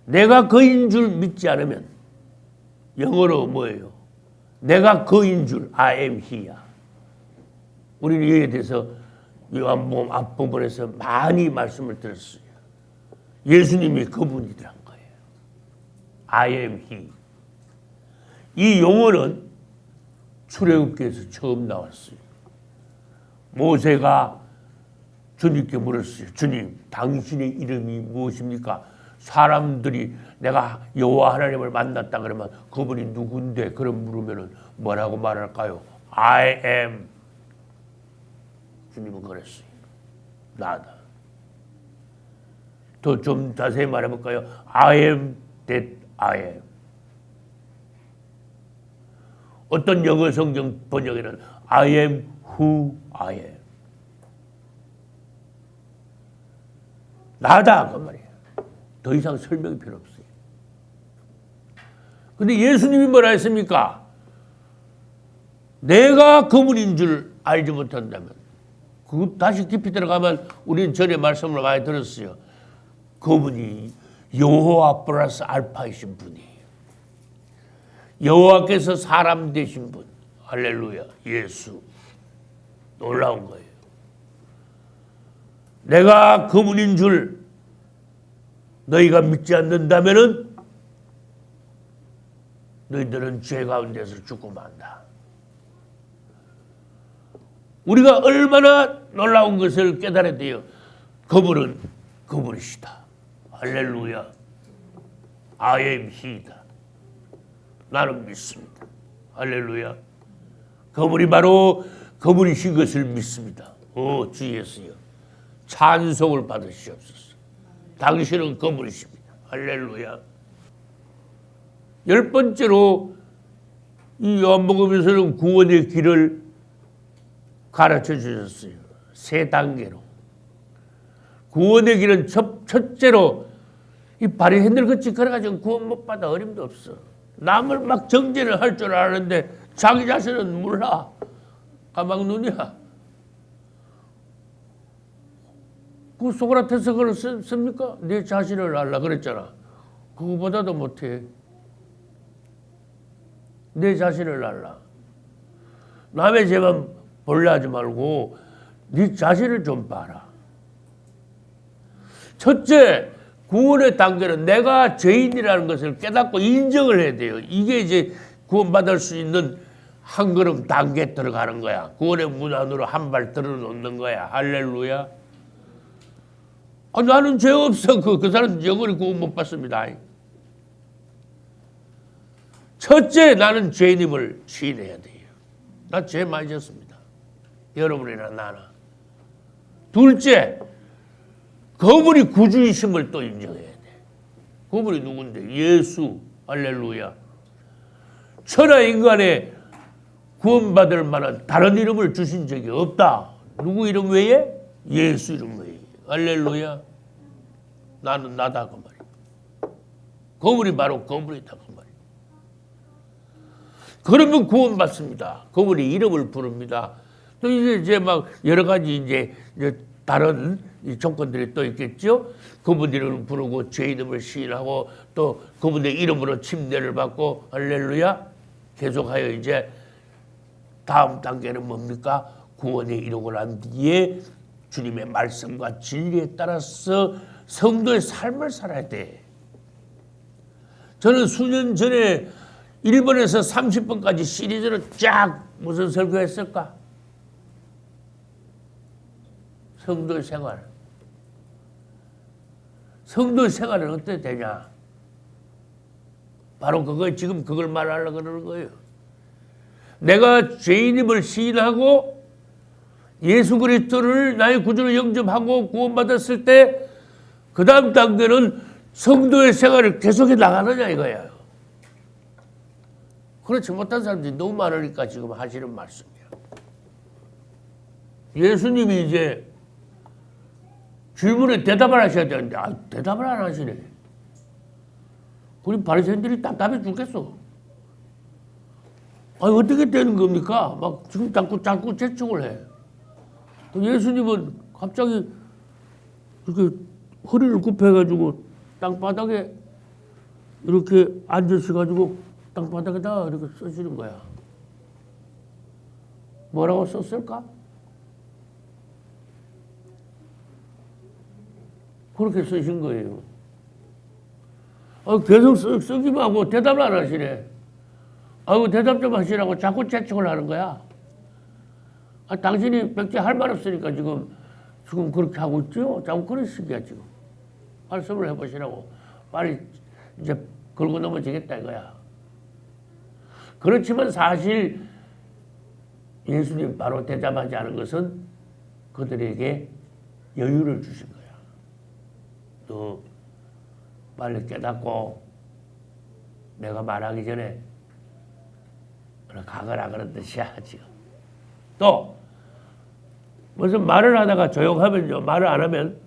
내가 그인 줄 믿지 않으면 영어로 뭐예요? 내가 그인 줄 I am he야. 우리는 이에 대해서 요한복음 앞부분에서 많이 말씀을 들었어요. 예수님이 그분이더란 거예요. I am he. 이 용어는 출애굽기에서 처음 나왔어요. 모세가 주님께 물었어요. 주님, 당신의 이름이 무엇입니까? 사람들이 내가 여호와 하나님을 만났다 그러면 그분이 누군데? 그럼 물으면 뭐라고 말할까요? I am. 주님은 그랬어요. 나다. 더 좀 자세히 말해볼까요? I am that I am. 어떤 영어 성경 번역에는 I am who I am. 나다 그 말이에요. 더 이상 설명이 필요 없어요. 근데 예수님이 뭐라 했습니까? 내가 그분인 줄 알지 못한다면, 그 다시 깊이 들어가면 우리는 전에 말씀을 많이 들었어요. 그분이 여호와 플러스 알파이신 분이에요. 여호와께서 사람 되신 분. 할렐루야. 예수. 놀라운 거예요. 내가 그분인 줄 너희가 믿지 않는다면은 너희들은 죄 가운데서 죽고 만다. 우리가 얼마나 놀라운 것을 깨달아야 돼요. 그분은 그분이시다. 할렐루야. I am he다. 나는 믿습니다. 할렐루야. 그분이 바로 그분이신 것을 믿습니다. 주 예수여, 찬송을 받으시옵소서. 당신은 그분이십니다. 할렐루야. 10번째로 이 요한복음에서는 구원의 길을 가르쳐 주셨어요. 3단계로. 구원의 길은 첫째로 이 발이 흔들같이 걸어가지고 구원 못 받아 어림도 없어. 남을 막 정죄를 할 줄 아는데 자기 자신은 몰라. 까막눈이야. 그 소크라테스 그걸 씁니까? 내 자신을 알라 그랬잖아. 그거보다도 못해. 내 자신을 알라. 남의 죄만 볼라 하지 말고 네 자신을 좀 봐라. 첫째, 구원의 단계는 내가 죄인이라는 것을 깨닫고 인정을 해야 돼요. 이게 이제 구원받을 수 있는 한 걸음 단계 들어가는 거야. 구원의 문 안으로 한 발 들어놓는 거야. 할렐루야. 나는 죄 없어. 그 사람은 영원히 구원 못 받습니다. 첫째, 나는 죄인임을 시인해야 돼요. 나 죄 많이 졌습니다. 여러분이나 나나. 둘째, 그분이 구주이심을 또 인정해야 돼. 그분이 누군데? 예수. 할렐루야. 천하 인간에 구원받을 만한 다른 이름을 주신 적이 없다. 누구 이름 외에? 예수 이름 외에. 할렐루야. 나는 나다 그 말이야. 그분이 바로 그분이다 그 말이야. 그러면 구원받습니다. 그분이 이름을 부릅니다. 또 이제 막 여러 가지 이제 다른 조건들이 또 있겠죠. 그분 이름을 부르고 죄 이름을 시인하고 또 그분의 이름으로 침례를 받고 할렐루야. 계속하여 이제 다음 단계는 뭡니까? 구원에 이르고 난 뒤에 주님의 말씀과 진리에 따라서 성도의 삶을 살아야 돼. 저는 수년 전에 1번에서 30번까지 시리즈로 쫙 무슨 설교했을까? 성도 생활. 성도 생활은 어떻게 되냐? 바로 그거 지금 그걸 말하려고 그러는 거예요. 내가 죄인임을 시인하고 예수 그리스도를 나의 구주로 영접하고 구원받았을 때 그 다음 단계는 성도의 생활을 계속해 나가느냐 이거예요. 그렇지 못한 사람들이 너무 많으니까 지금 하시는 말씀이에요. 예수님이 이제 질문에 대답을 하셔야 되는데 대답을 안 하시네. 우리 바리새인들이 답답해 죽겠어. 어떻게 되는 겁니까? 막 지금 자꾸 재촉을 해. 또 예수님은 갑자기 이렇게 허리를 굽혀가지고 땅바닥에 이렇게 앉으셔가지고 땅바닥에다 이렇게 쓰시는 거야. 뭐라고 썼을까? 그렇게 쓰신 거예요. 계속 쓰기만 하고 대답을 안 하시네. 대답 좀 하시라고 자꾸 재촉을 하는 거야. 당신이 백제 할 말 없으니까 지금 그렇게 하고 있죠? 자꾸 그런 식이야, 지금. 말씀을 해보시라고. 빨리 이제 걸고 넘어지겠다 이거야. 그렇지만 사실 예수님 바로 대답하지 않은 것은 그들에게 여유를 주신 거야. 너 빨리 깨닫고 내가 말하기 전에 가거라 그런 뜻이야 지금. 또 무슨 말을 하다가 조용하면요, 말을 안 하면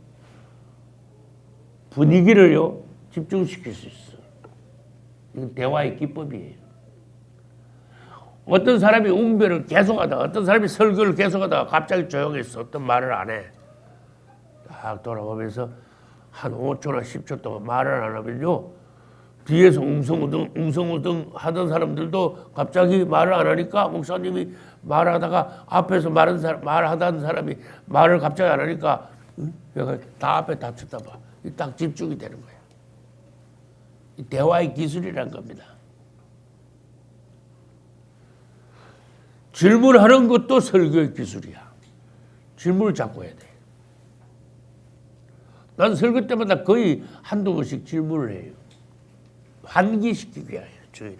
분위기를요 집중시킬 수 있어. 이건 대화의 기법이에요. 어떤 사람이 웅변을 계속하다가 어떤 사람이 설교를 계속하다가 갑자기 조용했어. 어떤 말을 안 해. 딱 돌아보면서 한 5초나 10초 동안 말을 안 하면요, 뒤에서 웅성우등 하던 사람들도 갑자기 말을 안 하니까 목사님이 말하다가 앞에서 말하던 사람이 말을 갑자기 안 하니까 다 앞에 다 쳐다봐. 딱 집중이 되는 거야. 이 대화의 기술이란 겁니다. 질문하는 것도 설교의 기술이야. 질문을 자꾸 해야 돼. 난 설교 때마다 거의 한두 번씩 질문을 해요. 환기시키기 위하여 저희를.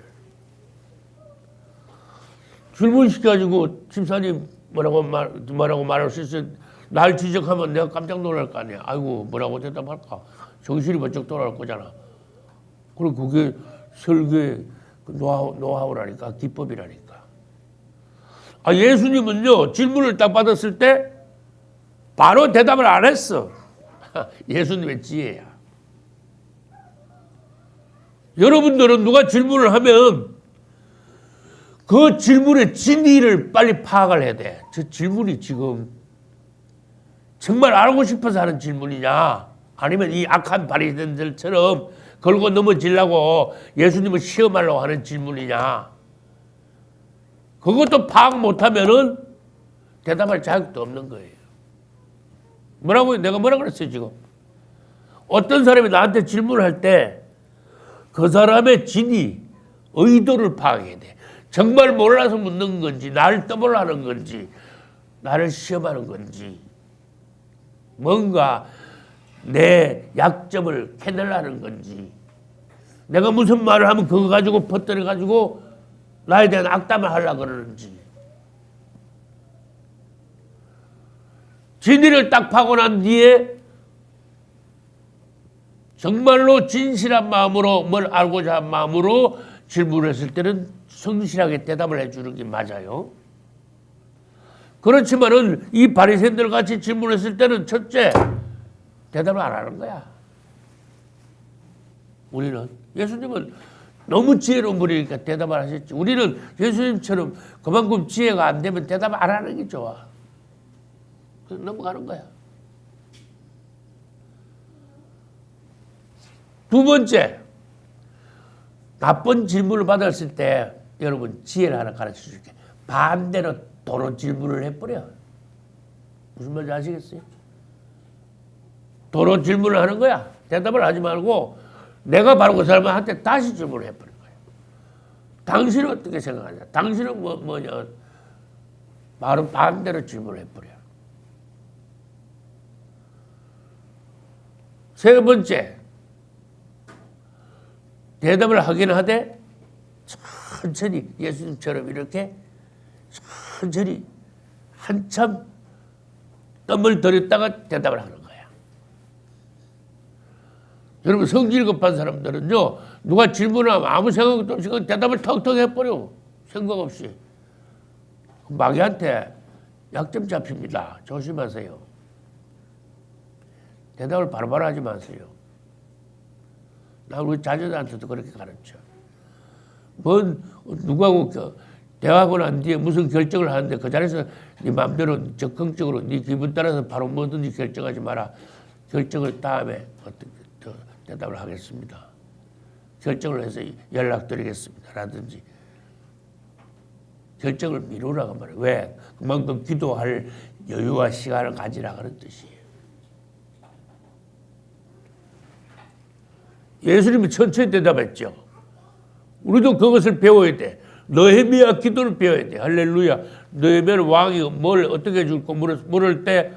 질문시켜가지고 집사님 뭐라고 말할 수 있어요. 날 지적하면 내가 깜짝 놀랄 거 아니야. 아이고 뭐라고 대답할까. 정신이 번쩍 돌아올 거잖아. 그리고 그게 설교의 노하우라니까, 기법이라니까. 예수님은요 질문을 딱 받았을 때 바로 대답을 안 했어. 예수님의 지혜야. 여러분들은 누가 질문을 하면 그 질문의 진위를 빨리 파악을 해야 돼. 저 질문이 지금 정말 알고 싶어서 하는 질문이냐, 아니면 이 악한 바리새인들처럼 걸고 넘어지려고 예수님을 시험하려고 하는 질문이냐. 그것도 파악 못하면은 대답할 자격도 없는 거예요. 내가 뭐라 그랬어요 지금? 어떤 사람이 나한테 질문을 할 때 그 사람의 진위, 의도를 파악해야 돼. 정말 몰라서 묻는 건지, 나를 떠보려는 건지, 나를 시험하는 건지, 뭔가 내 약점을 캐내려는 건지, 내가 무슨 말을 하면 그거 가지고 퍼뜨려가지고 나에 대한 악담을 하려고 그러는지. 진리를 딱 파고 난 뒤에 정말로 진실한 마음으로, 뭘 알고자 한 마음으로 질문을 했을 때는 성실하게 대답을 해주는 게 맞아요. 그렇지만은 이 바리새인들 같이 질문했을 때는 첫째, 대답을 안 하는 거야. 우리는, 예수님은 너무 지혜로운 분이니까 대답을 하셨지. 우리는 예수님처럼 그만큼 지혜가 안 되면 대답 안 하는 게 좋아. 그래서 넘어가는 거야. 두 번째, 나쁜 질문을 받았을 때 여러분 지혜를 하나 가르쳐 줄게. 반대로 도로 질문을 해버려. 무슨 말인지 아시겠어요? 도로 질문을 하는 거야. 대답을 하지 말고 내가 바로 그 사람한테 다시 질문을 해버린 거예요. 당신은 어떻게 생각하냐? 당신은 뭐냐? 바로 반대로 질문을 해버려. 세 번째, 대답을 하긴 하되 천천히 예수님처럼 이렇게 천천히 한참 뜸을 들였다가 대답을 하는 거야. 여러분 성질 급한 사람들은요, 누가 질문하면 아무 생각도 없이 그 대답을 턱턱 해버려. 생각 없이. 마귀한테 약점 잡힙니다. 조심하세요. 대답을 바로바로 하지 마세요. 나 우리 자녀들한테도 그렇게 가르쳐. 누구하고 대화하고 난 뒤에 무슨 결정을 하는데 그 자리에서 네 마음대로 적극적으로 네 기분 따라서 바로 뭐든지 결정하지 마라. 결정을 다음에 어떻게 대답을 하겠습니다. 결정을 해서 연락드리겠습니다. 라든지 결정을 미루라고 말해요. 왜? 그만큼 기도할 여유와 시간을 가지라 그런 뜻이에요. 예수님이 천천히 대답했죠. 우리도 그것을 배워야 돼. 느헤미야 기도를 배워야 돼. 할렐루야. 느헤미야는 왕이 뭘 어떻게 해줄까 물을 때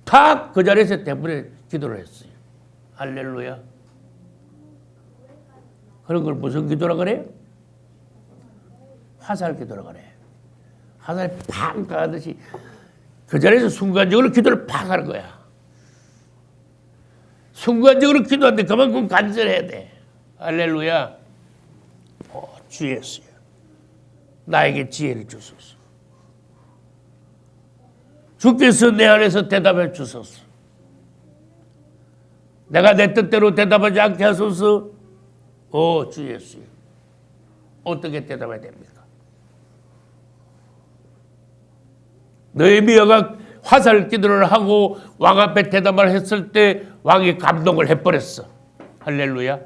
탁 그 자리에서 대부분에 기도를 했어요. 할렐루야. 그런 걸 무슨 기도라 그래요? 화살 기도라 그래. 화살 팍 가듯이 그 자리에서 순간적으로 기도를 팍 하는 거야. 순간적으로 기도하는데 그만큼 간절해야 돼. 할렐루야. 주 예수여, 나에게 지혜를 주소서. 주께서 내 안에서 대답해 주소서. 내가 내 뜻대로 대답하지 않게 하소서. 주 예수여, 어떻게 대답해야 됩니까? 느헤미야가 화살 기도를 하고 왕 앞에 대답을 했을 때 왕이 감동을 해버렸어. 할렐루야.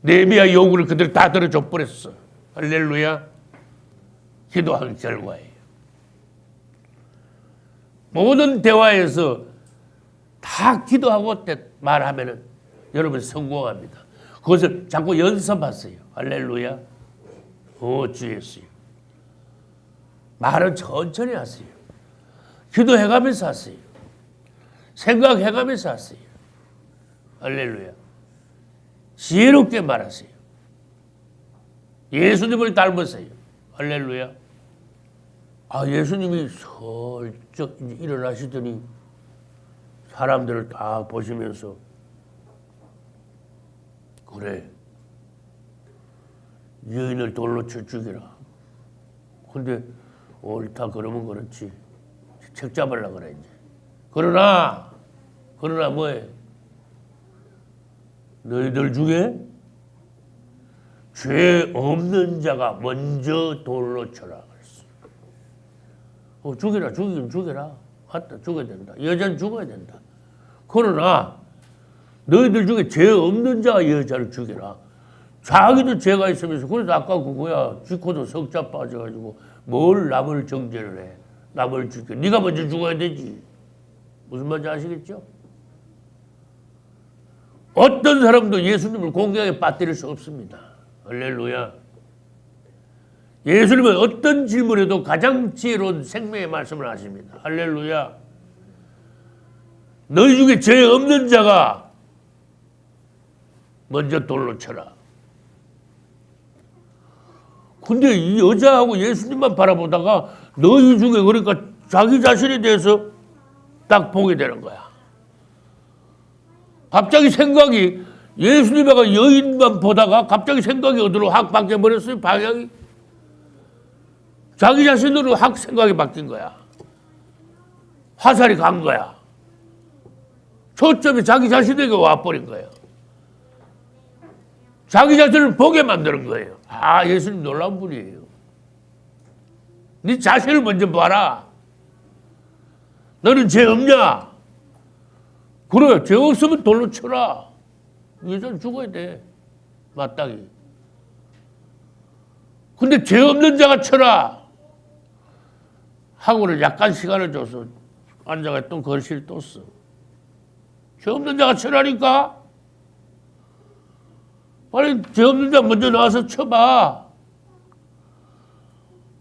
느헤미야 요구를 그대로 다 들어줘 버렸어. 할렐루야. 기도한 결과예요. 모든 대화에서 다 기도하고 말하면은 여러분 성공합니다. 그것을 자꾸 연습하세요. 할렐루야. 주 예수요. 말은 천천히 하세요. 기도해가면서 하세요. 생각해가면서 하세요. 할렐루야. 지혜롭게 말하세요. 예수님을 닮으세요. 할렐루야. 예수님이 슬쩍 일어나시더니 사람들을 다 보시면서 그래, 여인을 돌로 쳐 죽이라. 근데 옳다 그러면 그렇지. 책 잡으려고 그래 이제. 그러나 뭐해? 너희들 중에 죄 없는 자가 먼저 돌로 쳐라 그랬어. 죽여라. 죽이긴 죽여라. 맞다. 죽어야 된다. 여자는 죽어야 된다. 그러나 너희들 중에 죄 없는 자가 여자를 죽여라. 자기도 죄가 있으면서 그래서 아까 그거야. 쥐코도 석자 빠져가지고 뭘 남을 정죄를 해. 남을 죽여. 네가 먼저 죽어야 되지. 무슨 말인지 아시겠죠? 어떤 사람도 예수님을 공경에 빠뜨릴 수 없습니다. 할렐루야. 예수님은 어떤 질문에도 가장 지혜로운 생명의 말씀을 하십니다. 할렐루야. 너희 중에 죄 없는 자가 먼저 돌로 쳐라. 근데 이 여자하고 예수님만 바라보다가 너희 중에 그러니까 자기 자신에 대해서 딱 보게 되는 거야. 갑자기 생각이 예수님과 여인만 보다가 갑자기 생각이 어디로 확 바뀌어버렸어요. 방향이. 자기 자신으로 확 생각이 바뀐 거야. 화살이 간 거야. 초점이 자기 자신에게 와버린 거예요. 자기 자신을 보게 만드는 거예요. 예수님 놀라운 분이에요. 네 자신을 먼저 봐라. 너는 죄 없냐? 그래, 죄 없으면 돌로 쳐라. 여자는 죽어야 돼. 마땅히. 근데 죄 없는 자가 쳐라. 하고는 약간 시간을 줘서 앉아가 또 거실 떴어. 죄 없는 자가 쳐라니까? 빨리 죄 없는 자 먼저 나와서 쳐봐.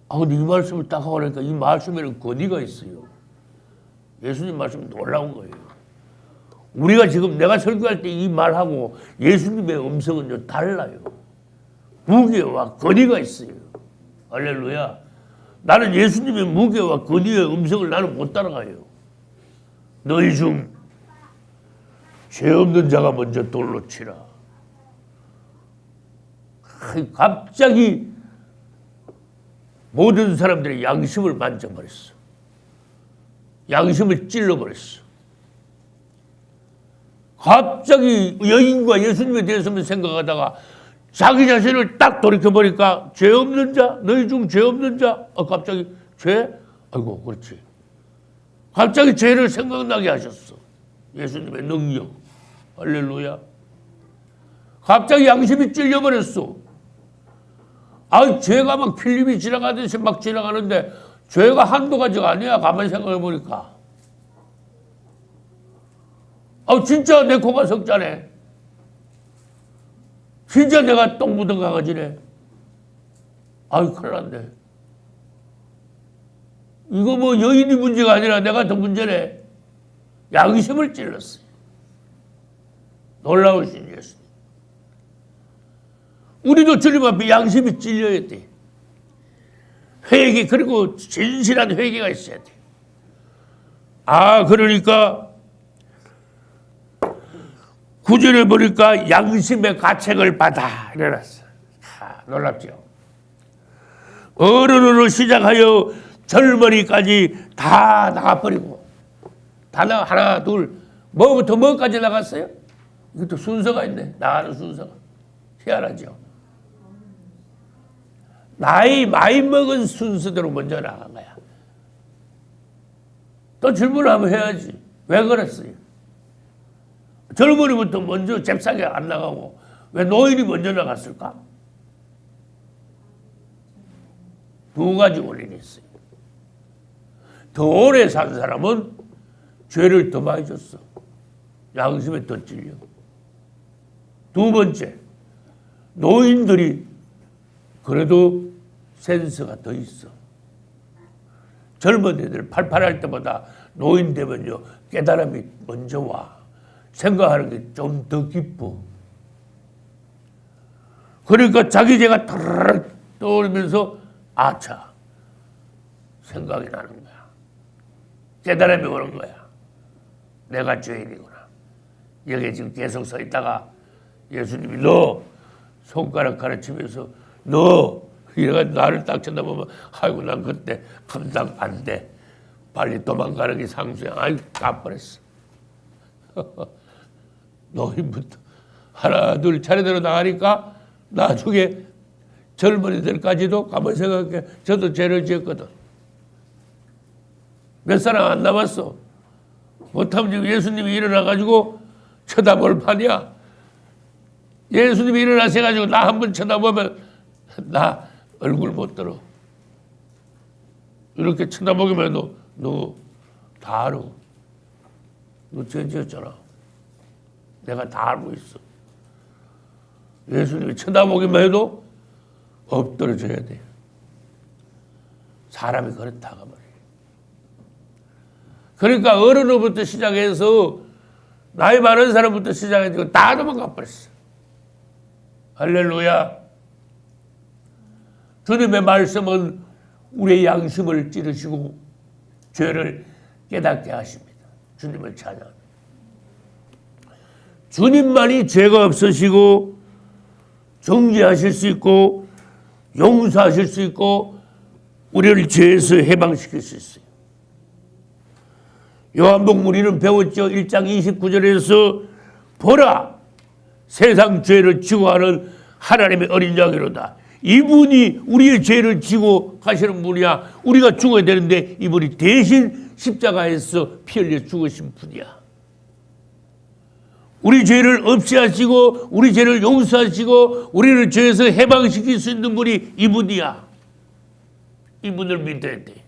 근데 이 말씀을 딱 하고 나니까 이 말씀에는 권위가 있어요. 예수님 말씀은 놀라운 거예요. 우리가 지금 내가 설교할 때 이 말하고 예수님의 음성은 달라요. 무게와 권위가 있어요. 할렐루야. 나는 예수님의 무게와 권위의 음성을 나는 못 따라가요. 너희 중 죄 없는 자가 먼저 돌로 치라. 갑자기 모든 사람들의 양심을 만져버렸어. 양심을 찔러버렸어. 갑자기 여인과 예수님에 대해서만 생각하다가 자기 자신을 딱 돌이켜보니까 죄 없는 자, 너희 중 죄 없는 자, 갑자기 죄? 아이고, 그렇지. 갑자기 죄를 생각나게 하셨어. 예수님의 능력. 할렐루야. 갑자기 양심이 찔려버렸어. 죄가 막 필름이 지나가듯이 막 지나가는데 죄가 한두 가지가 아니야. 가만히 생각해보니까. 진짜 내 코가 석자네. 진짜 내가 똥 묻은 강아지네. 큰일 났네. 이거 뭐 여인이 문제가 아니라 내가 더 문제네. 양심을 찔렀어요. 놀라우신 예수님. 우리도 주님 앞에 양심이 찔려야 돼. 회개, 그리고 진실한 회개가 있어야 돼. 그러니까 구절을 보니까 양심의 가책을 받아 이래놨어. 놀랍죠. 어른으로 시작하여 젊은이까지 다 나가버리고, 하나 둘 뭐부터 뭐까지 나갔어요? 이것도 순서가 있네. 나가는 순서가 희한하죠. 나이 많이 먹은 순서대로 먼저 나간 거야. 또 질문을 한번 해야지. 왜 그랬어요? 젊은이부터 먼저 잽싸게 안 나가고 왜 노인이 먼저 나갔을까? 두 가지 원인이 있어요. 더 오래 산 사람은 죄를 더 많이 졌어. 양심에 더 찔려. 두 번째, 노인들이 그래도 센스가 더 있어. 젊은 애들 팔팔할 때보다 노인 되면요 깨달음이 먼저 와. 생각하는 게 좀 더 깊어. 그러니까 자기 죄가 타르르 떠오르면서 아차 생각이 나는 거야. 깨달음이 오는 거야. 내가 죄인이구나. 여기 지금 계속 서 있다가 예수님이 너 손가락 가르치면서 너 얘가 나를 딱 쳐다보면 아이고 난 그때 감당 안 돼. 빨리 도망가는 게 상수야. 아이고 까버렸어. 노인부터 하나 둘 차례대로 나가니까 나중에 젊은이들까지도 가만히 생각해. 저도 죄를 지었거든. 몇 사람 안 남았어. 못하면 지금 예수님이 일어나가지고 쳐다볼 판이야. 예수님이 일어나셔가지고 나 한 번 쳐다보면 나 얼굴 못 들어. 이렇게 쳐다보기만 해도 너 다 알아. 너 죄 지었잖아. 내가 다 알고 있어. 예수님이 쳐다보기만 해도 엎드려져야 돼. 사람이 그렇다가 말이야. 그러니까 어른으로부터 시작해서 나이 많은 사람부터 시작해서 다 도망가 버렸어. 할렐루야. 주님의 말씀은 우리의 양심을 찌르시고 죄를 깨닫게 하십니다. 주님을 찬양합니다. 주님만이 죄가 없으시고 정죄하실 수 있고 용서하실 수 있고 우리를 죄에서 해방시킬 수 있어요. 요한복음 우리는 배웠죠. 1장 29절에서 보라 세상 죄를 지고 하는 하나님의 어린 양이로다. 이분이 우리의 죄를 지고 가시는 분이야. 우리가 죽어야 되는데 이분이 대신 십자가에서 피 흘려 죽으신 분이야. 우리 죄를 없이 하시고 우리 죄를 용서하시고 우리를 죄에서 해방시킬 수 있는 분이 이분이야. 이분을 믿어야 돼.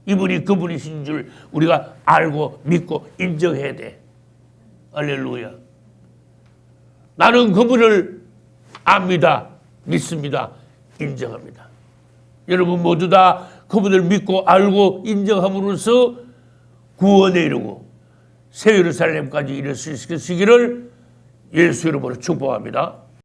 이분이 그분이신 줄 우리가 알고 믿고 인정해야 돼. 할렐루야. 나는 그분을 압니다. 믿습니다. 인정합니다. 여러분 모두 다 그분을 믿고 알고 인정함으로써 구원에 이르고 새 예루살렘까지 이룰 수 있으시기를 예수 이름으로 축복합니다.